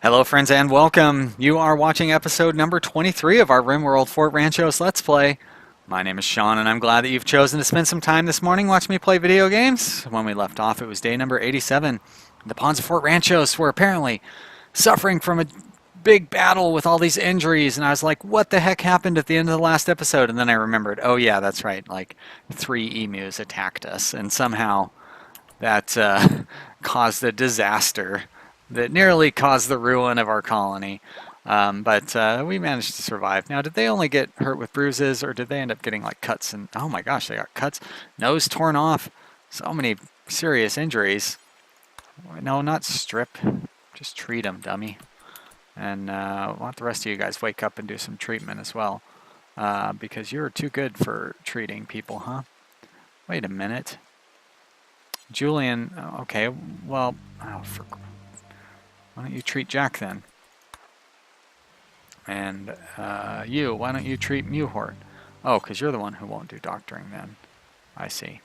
Hello friends and welcome. You are watching episode number 23 of our Rimworld Fort Ranchos Let's Play. My name is Sean and I'm glad that you've chosen to spend some time this morning watching me play video games. When we left off it was day number 87. The pawns of Fort Ranchos were apparently suffering from a big battle with all these injuries, and I was like, what the heck happened at the end of the last episode? And then I remembered, oh yeah, that's right, like 3 emus attacked us and somehow that caused a disaster that nearly caused the ruin of our colony. But we managed to survive. Now, did they only get hurt with bruises, or did they end up getting like cuts? And oh my gosh, they got cuts, nose torn off, so many serious injuries. No, not strip, just treat them, dummy. And want the rest of you guys wake up and do some treatment as well, because you're too good for treating people, huh? Wait a minute, Julian. Okay, well, why don't you treat Jack then? And you, why don't you treat Mewhort? Oh, because you're the one who won't do doctoring then. I see.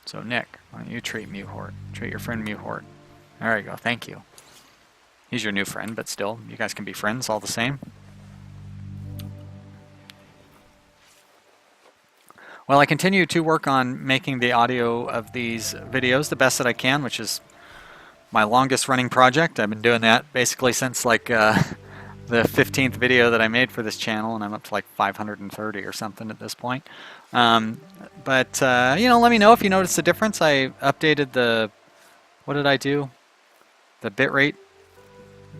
So Nick, why don't you treat Mewhort? Treat your friend Mewhort. There you go, thank you. He's your new friend, but still, you guys can be friends all the same. Well, I continue to work on making the audio of these videos the best that I can, which is my longest running project. I've been doing that basically since like the 15th video that I made for this channel, and I'm up to like 530 or something at this point. You know, let me know if you notice the difference. I updated the, what did I do? The bitrate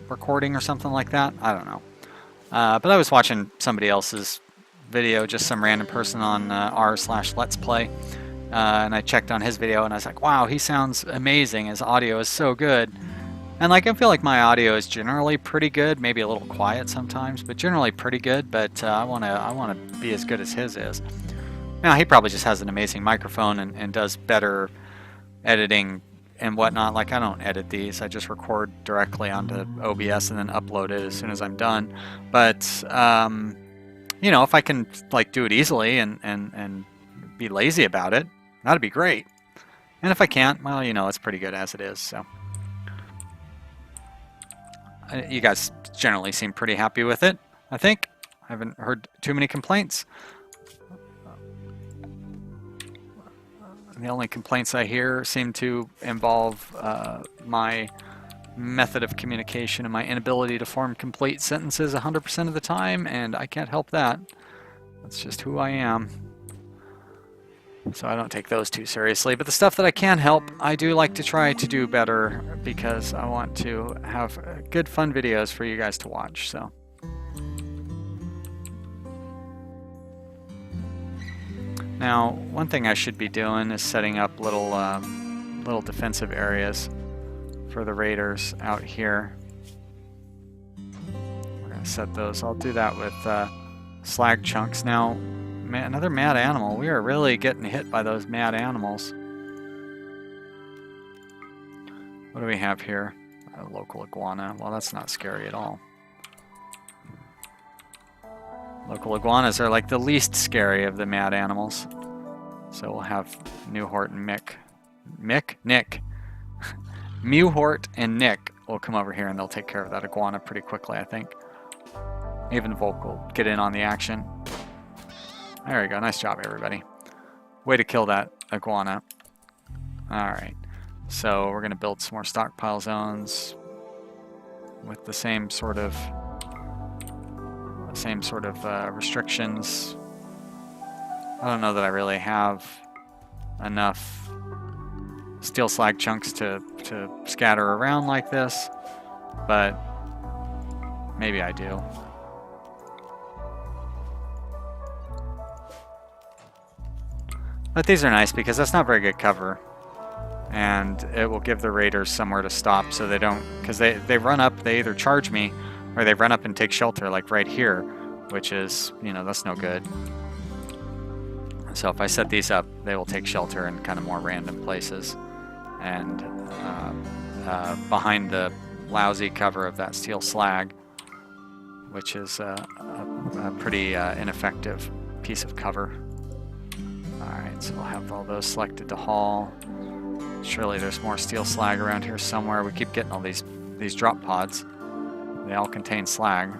recording or something like that. I don't know. But I was watching somebody else's video, just some random person on r/let's play. And I checked on his video and I was like, wow, he sounds amazing. His audio is so good. And like, I feel like my audio is generally pretty good, maybe a little quiet sometimes, but generally pretty good. But I want to be as good as his is. Now, he probably just has an amazing microphone and does better editing and whatnot. Like, I don't edit these. I just record directly onto OBS and then upload it as soon as I'm done. But, you know, if I can like do it easily and be lazy about it, that'd be great. And if I can't, well, you know, it's pretty good as it is. So you guys generally seem pretty happy with it, I think. I haven't heard too many complaints. The only complaints I hear seem to involve my method of communication and my inability to form complete sentences 100% of the time, and I can't help that. That's just who I am. So I don't take those too seriously. But the stuff that I can help, I do like to try to do better, because I want to have good, fun videos for you guys to watch. So now, one thing I should be doing is setting up little defensive areas for the raiders out here. We're gonna set those. I'll do that with slag chunks. Now, another mad animal. We are really getting hit by those mad animals. What do we have here? A local iguana. Well, that's not scary at all. Local iguanas are like the least scary of the mad animals. So we'll have Mewhort and Nick. Mewhort and Nick will come over here and they'll take care of that iguana pretty quickly, I think. Even Volk will get in on the action. There we go. Nice job, everybody. Way to kill that iguana. Alright. So we're going to build some more stockpile zones with the same sort of restrictions. I don't know that I really have enough steel slag chunks to scatter around like this, but maybe I do. But these are nice because that's not very good cover, and it will give the raiders somewhere to stop so they don't, because they run up, they either charge me or they run up and take shelter like right here, which is, you know, that's no good. So if I set these up, they will take shelter in kind of more random places, and behind the lousy cover of that steel slag, which is a pretty ineffective piece of cover. Alright, so we'll have all those selected to haul. Surely there's more steel slag around here somewhere. We keep getting all these drop pods. They all contain slag.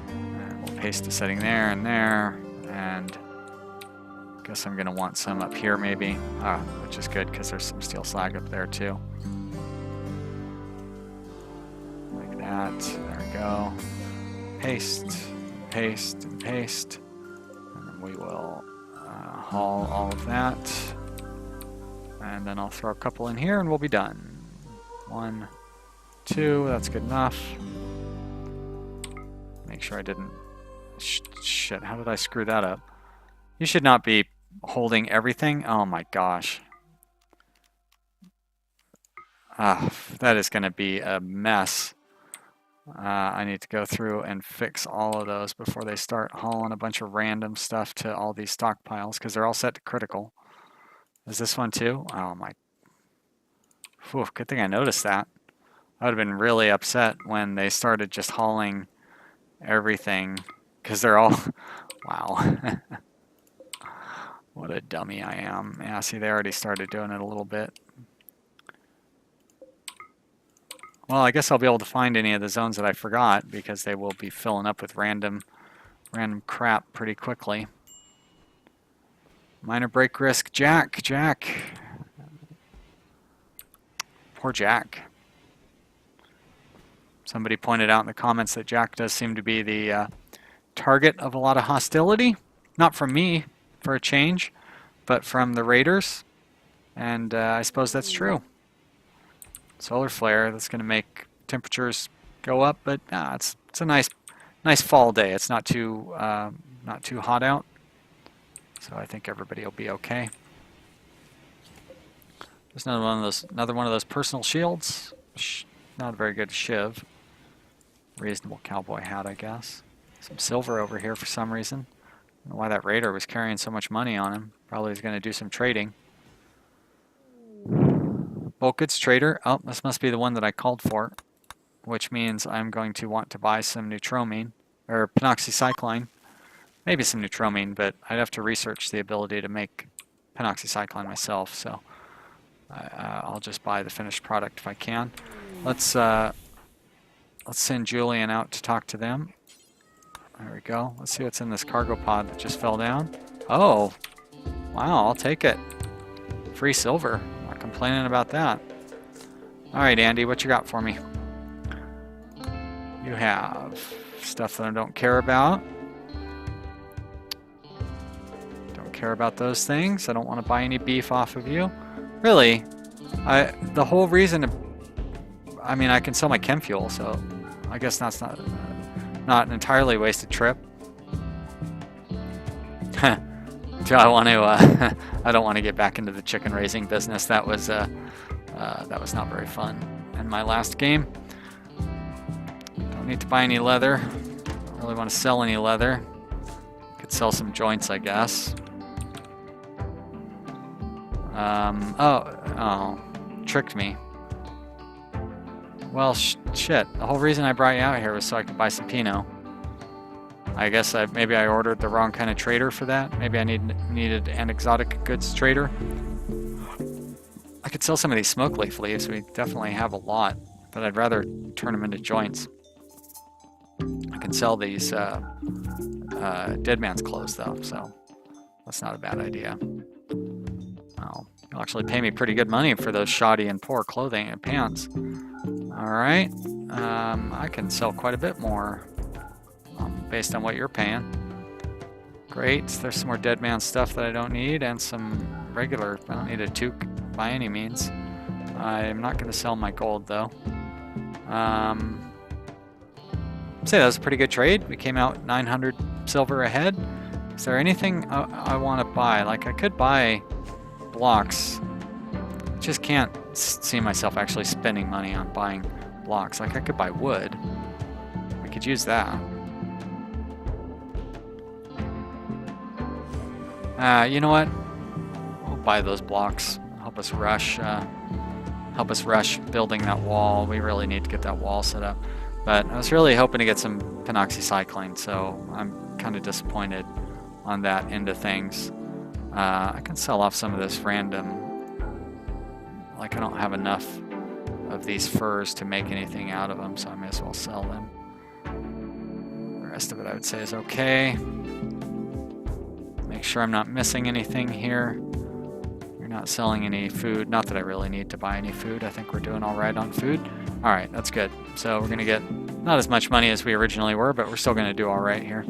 And we'll paste a setting there and there, and I guess I'm gonna want some up here maybe, which is good because there's some steel slag up there too. Like that. There we go. Paste, paste, and paste, and then we will haul all of that, and then I'll throw a couple in here and we'll be done. 1, 2, that's good enough. Make sure I didn't... Shit, how did I screw that up? You should not be holding everything. Oh my gosh. That is going to be a mess. I need to go through and fix all of those before they start hauling a bunch of random stuff to all these stockpiles, because they're all set to critical. Is this one too? Oh my... Whew, good thing I noticed that. I would have been really upset when they started just hauling everything, because they're all... Wow. What a dummy I am. Yeah, see, they already started doing it a little bit. Well, I guess I'll be able to find any of the zones that I forgot, because they will be filling up with random crap pretty quickly. Minor break risk. Jack. Poor Jack. Somebody pointed out in the comments that Jack does seem to be the target of a lot of hostility. Not from me, for a change, but from the raiders. And I suppose that's true. Solar flare, that's going to make temperatures go up, but it's a nice fall day. It's not too hot out, so I think everybody will be okay. There's another one of those personal shields. Not a very good shiv. Reasonable cowboy hat, I guess. Some silver over here for some reason. I don't know why that raider was carrying so much money on him. Probably he's going to do some trading. Bulk goods trader. Oh, this must be the one that I called for, which means I'm going to want to buy some neutromine, or penoxycycline. Maybe some neutromine, but I'd have to research the ability to make penoxycycline myself, so I'll just buy the finished product if I can. Let's send Julian out to talk to them. There we go. Let's see what's in this cargo pod that just fell down. Oh, wow, I'll take it. Free silver. Not complaining about that. Alright, Andy, what you got for me? You have stuff that I don't care about. Don't care about those things. I don't want to buy any beef off of you. Really? The whole reason... I mean, I can sell my chem fuel, so I guess that's not an entirely wasted trip. Do I want to? I don't want to get back into the chicken raising business. That was not very fun. In my last game, don't need to buy any leather. Don't really want to sell any leather. Could sell some joints, I guess. Oh, tricked me. Well, shit. The whole reason I brought you out here was so I could buy some Pinot. I guess maybe I ordered the wrong kind of trader for that. Maybe I needed an exotic goods trader. I could sell some of these smoke leaf leaves. We definitely have a lot, but I'd rather turn them into joints. I can sell these dead man's clothes though, so that's not a bad idea. Well, you'll actually pay me pretty good money for those shoddy and poor clothing and pants. Alright, I can sell quite a bit more based on what you're paying. Great, there's some more dead man stuff that I don't need, and some regular, I don't need a toque by any means. I'm not going to sell my gold though. Say that was a pretty good trade. We came out 900 silver ahead. Is there anything I want to buy? Like, I could buy blocks. Just can't see myself actually spending money on buying blocks. Like, I could buy wood. We could use that. You know what? We'll buy those blocks. Help us rush building that wall. We really need to get that wall set up. But I was really hoping to get some penoxycycline, so I'm kind of disappointed on that end of things. I can sell off some of this random, like I don't have enough of these furs to make anything out of them, so I may as well sell them. The rest of it I would say is okay. Make sure I'm not missing anything here. You're not selling any food. Not that I really need to buy any food. I think we're doing all right on food. All right, that's good. So we're going to get not as much money as we originally were, but we're still going to do all right here.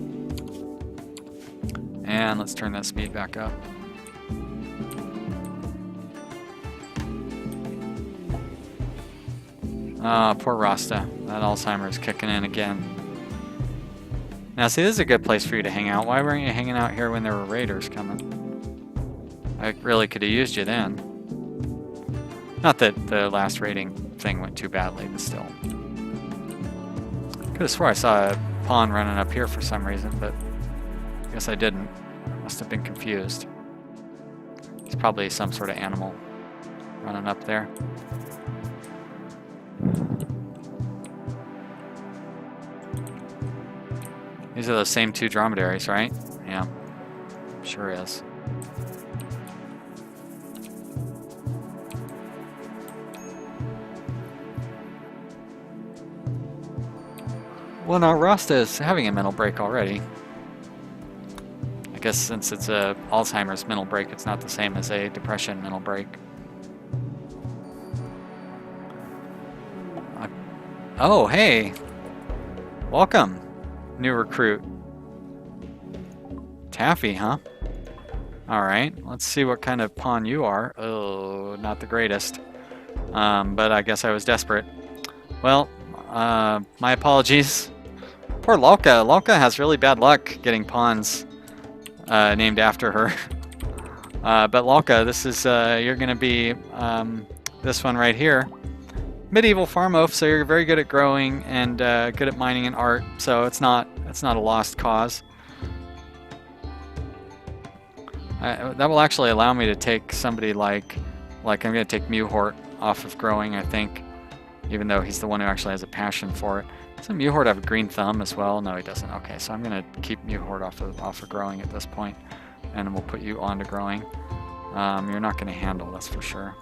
And let's turn that speed back up. Poor Rasta. That Alzheimer's kicking in again. Now, see, this is a good place for you to hang out. Why weren't you hanging out here when there were raiders coming? I really could have used you then. Not that the last raiding thing went too badly, but still. Could have swore I saw a pawn running up here for some reason, but I guess I didn't. I must have been confused. It's probably some sort of animal running up there. These are those same two dromedaries, right? Yeah, sure is. Well, now Rasta is having a mental break already. I guess since it's a Alzheimer's mental break, it's not the same as a depression mental break. Oh, hey! Welcome, new recruit. Taffy, huh? Alright, let's see what kind of pawn you are. Oh, not the greatest. But I guess I was desperate. Well, my apologies. Poor Lalka. Lalka has really bad luck getting pawns named after her. But Lalka, this is, you're going to be this one right here. Medieval farm oaf, so you're very good at growing and good at mining and art, so it's not a lost cause. That will actually allow me to take somebody like I'm going to take Mewhort off of growing, I think, even though he's the one who actually has a passion for it. Doesn't Mewhort have a green thumb as well? No, he doesn't. Okay, so I'm going to keep Mewhort off of growing at this point, and we'll put you on to growing. You're not going to handle, that's for sure.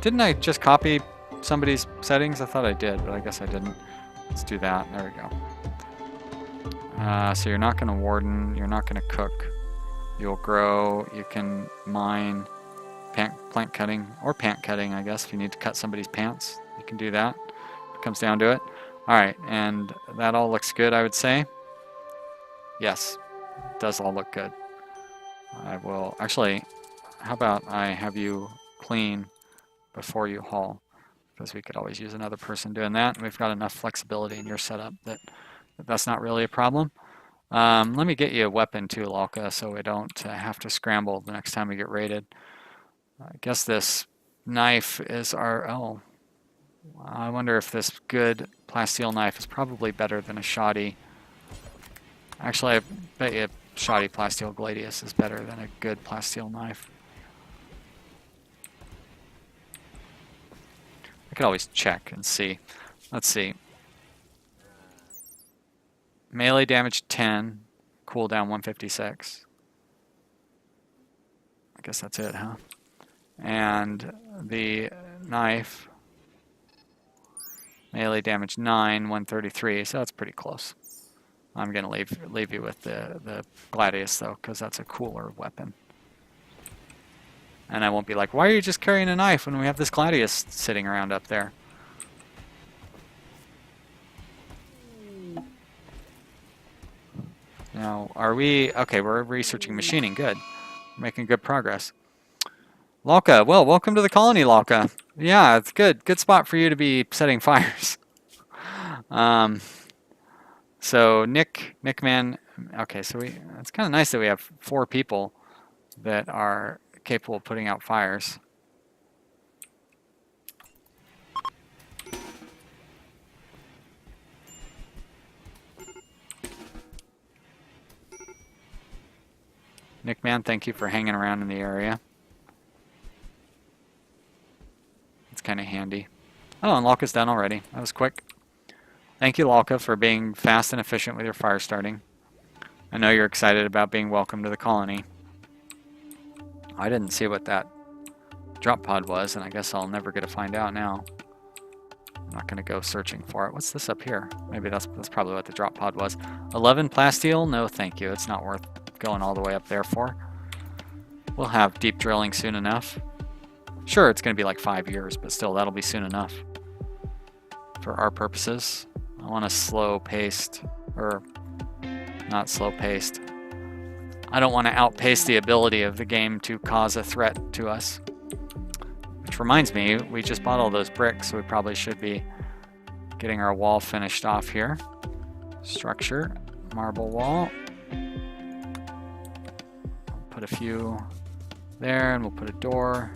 Didn't I just copy somebody's settings? I thought I did, but I guess I didn't. Let's do that. There we go. So you're not going to warden. You're not going to cook. You'll grow. You can mine, plant cutting, or pant cutting, I guess. If you need to cut somebody's pants, you can do that. It comes down to it. All right, and that all looks good, I would say. Yes, it does all look good. I will actually. How about I have you clean before you haul? Because we could always use another person doing that. And we've got enough flexibility in your setup that that's not really a problem. Let me get you a weapon too, Lalka, so we don't have to scramble the next time we get raided. I guess this knife is our... Oh, I wonder if this good plasteel knife is probably better than a shoddy. Actually, I bet you a shoddy plasteel gladius is better than a good plasteel knife. I could always check and see. Let's see. Melee damage 10, cooldown 156. I guess that's it, huh? And the knife, melee damage 9, 133, so that's pretty close. I'm going to leave you with the gladius, though, because that's a cooler weapon. And I won't be like, why are you just carrying a knife when we have this gladius sitting around up there? Now, are we... Okay, we're researching machining. Good. We're making good progress. Lalka, well, welcome to the colony, Lalka. Yeah, it's good. Good spot for you to be setting fires. So, Nickman... Okay, so it's kind of nice that we have 4 people that are capable of putting out fires. Nickman, thank you for hanging around in the area. It's kind of handy. Oh, and Lalka's done already. That was quick. Thank you, Lalka, for being fast and efficient with your fire starting. I know you're excited about being welcome to the colony. I didn't see what that drop pod was, and I guess I'll never get to find out now. I'm not going to go searching for it. What's this up here? Maybe that's probably what the drop pod was. 11 plasteel? No, thank you. It's not worth going all the way up there for. We'll have deep drilling soon enough. Sure, it's going to be like 5 years, but still, that'll be soon enough for our purposes. I want a slow-paced, or not slow-paced. I don't want to outpace the ability of the game to cause a threat to us. Which reminds me, we just bought all those bricks, so we probably should be getting our wall finished off here. Structure, marble wall. Put a few there, and we'll put a door.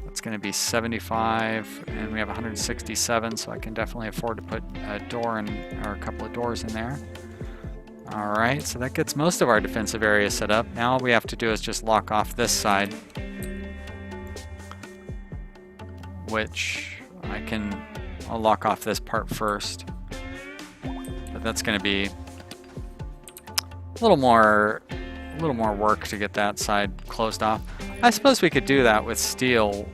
It's going to be 75, and we have 167, so I can definitely afford to put a door in, or a couple of doors in there. All right, so that gets most of our defensive area set up. Now all we have to do is just lock off this side, which I'll lock off this part first. But that's going to be a little more work to get that side closed off. I suppose we could do that with steel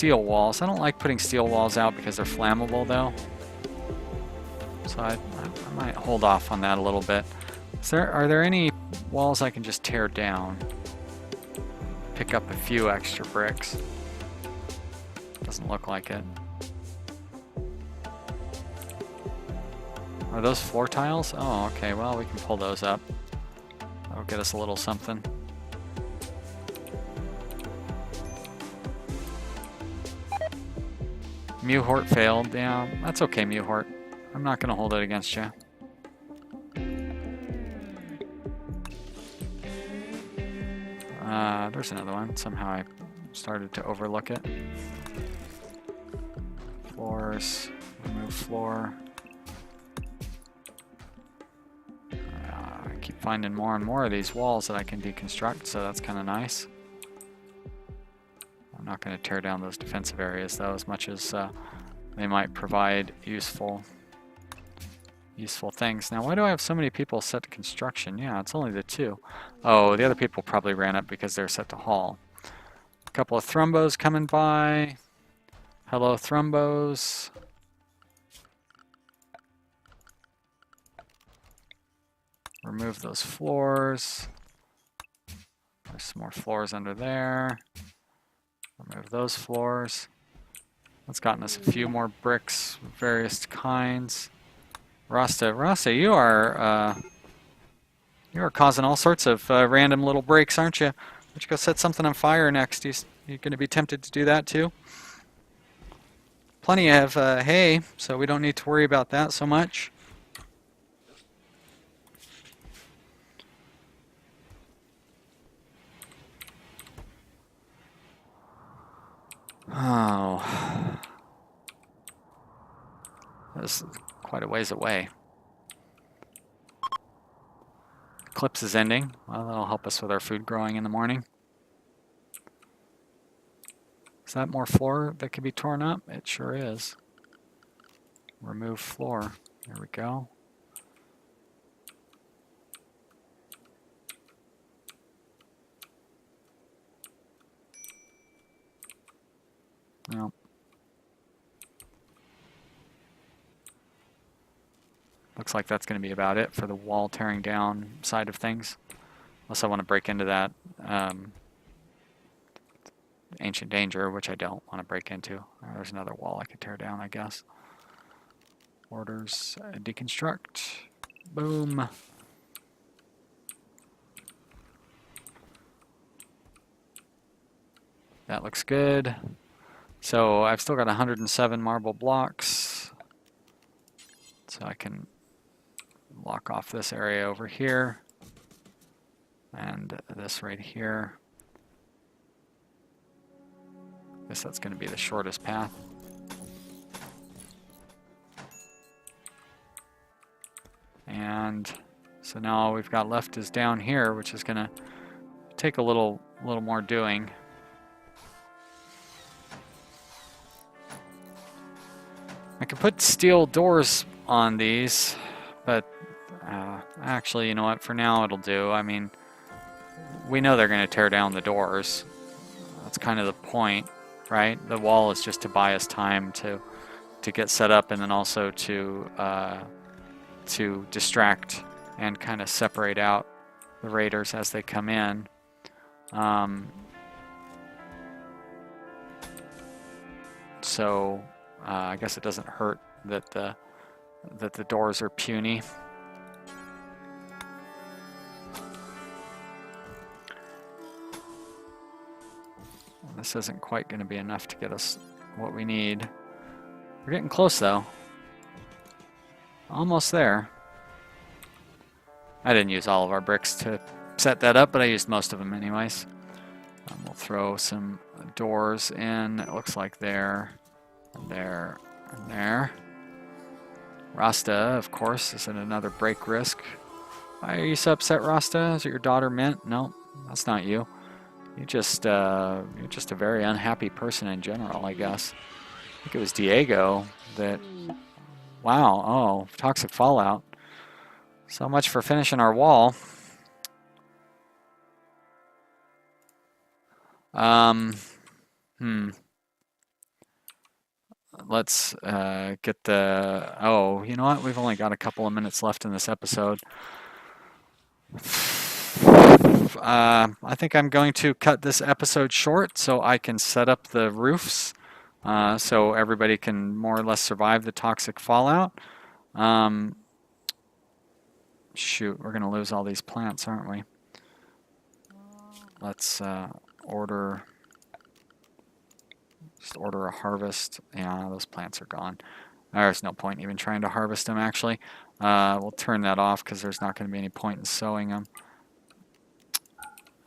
walls. I don't like putting steel walls out because they're flammable though. So I might hold off on that a little bit. Are there any walls I can just tear down? Pick up a few extra bricks. Doesn't look like it. Are those floor tiles? Oh, okay, well we can pull those up. That'll get us a little something. Mewhort failed. Yeah, that's okay, Mewhort. I'm not going to hold it against you. There's another one. Somehow I started to overlook it. Floors. Remove floor. I keep finding more and more of these walls that I can deconstruct, so that's kind of nice. I'm not going to tear down those defensive areas though, as much as they might provide useful things. Now, why do I have so many people set to construction? Yeah, it's only the 2. Oh, the other people probably ran up because they're set to haul. A couple of thrumbos coming by. Hello, thrumbos. Remove those floors. There's some more floors under there. Remove those floors. That's gotten us a few more bricks of various kinds. Rasta, you are causing all sorts of random little breaks, aren't you? Why don't you go set something on fire next? You going to be tempted to do that too? Plenty of hay, so we don't need to worry about that so much. Oh, this is quite a ways away. Eclipse is ending. Well, that'll help us with our food growing in the morning. Is that more floor that can be torn up? It sure is. Remove floor. There we go. Well, looks like that's going to be about it for the wall tearing down side of things. Unless I want to break into that ancient danger, which I don't want to break into. There's another wall I could tear down, I guess. Orders, deconstruct. Boom. That looks good. So I've still got 107 marble blocks. So I can lock off this area over here. And this right here. I guess that's going to be the shortest path. And so now all we've got left is down here, which is going to take a little more doing. I could put steel doors on these, but Actually, you know what? For now, it'll do. I mean, we know they're going to tear down the doors. That's kind of the point, right? The wall is just to buy us time to get set up, and then also to distract and kind of separate out the raiders as they come in. So I guess it doesn't hurt that the doors are puny. This isn't quite going to be enough to get us what we need. We're getting close though. Almost there. I didn't use all of our bricks to set that up, but I used most of them anyways. We'll throw some doors in. It looks like there, and there, and there. Rasta, of course, is in another break risk. Why are you so upset, Rasta? Is it your daughter Mint? No, that's not you. You're just a very unhappy person in general, I guess. I think it was Diego that... Wow, oh, toxic fallout. So much for finishing our wall. Let's get the... Oh, you know what? We've only got a couple of minutes left in this episode. I think I'm going to cut this episode short so I can set up the roofs so everybody can more or less survive the toxic fallout. Shoot, we're going to lose all these plants, aren't we? Let's order a harvest. Yeah, those plants are gone. There's no point even trying to harvest them, actually. We'll turn that off because there's not going to be any point in sowing them.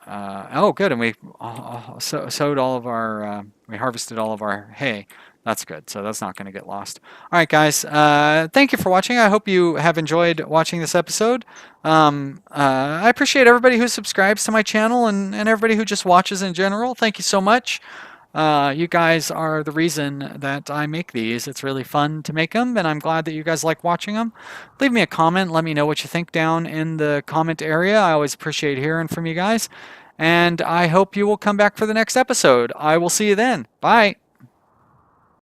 Oh, good, and we sowed all of our, we harvested all of our hay. That's good, so that's not going to get lost. All right, guys, thank you for watching. I hope you have enjoyed watching this episode. I appreciate everybody who subscribes to my channel and everybody who just watches in general. Thank you so much. You guys are the reason that I make these. It's really fun to make them, and I'm glad that you guys like watching them. Leave me a comment. Let me know what you think down in the comment area. I always appreciate hearing from you guys. And I hope you will come back for the next episode. I will see you then. Bye.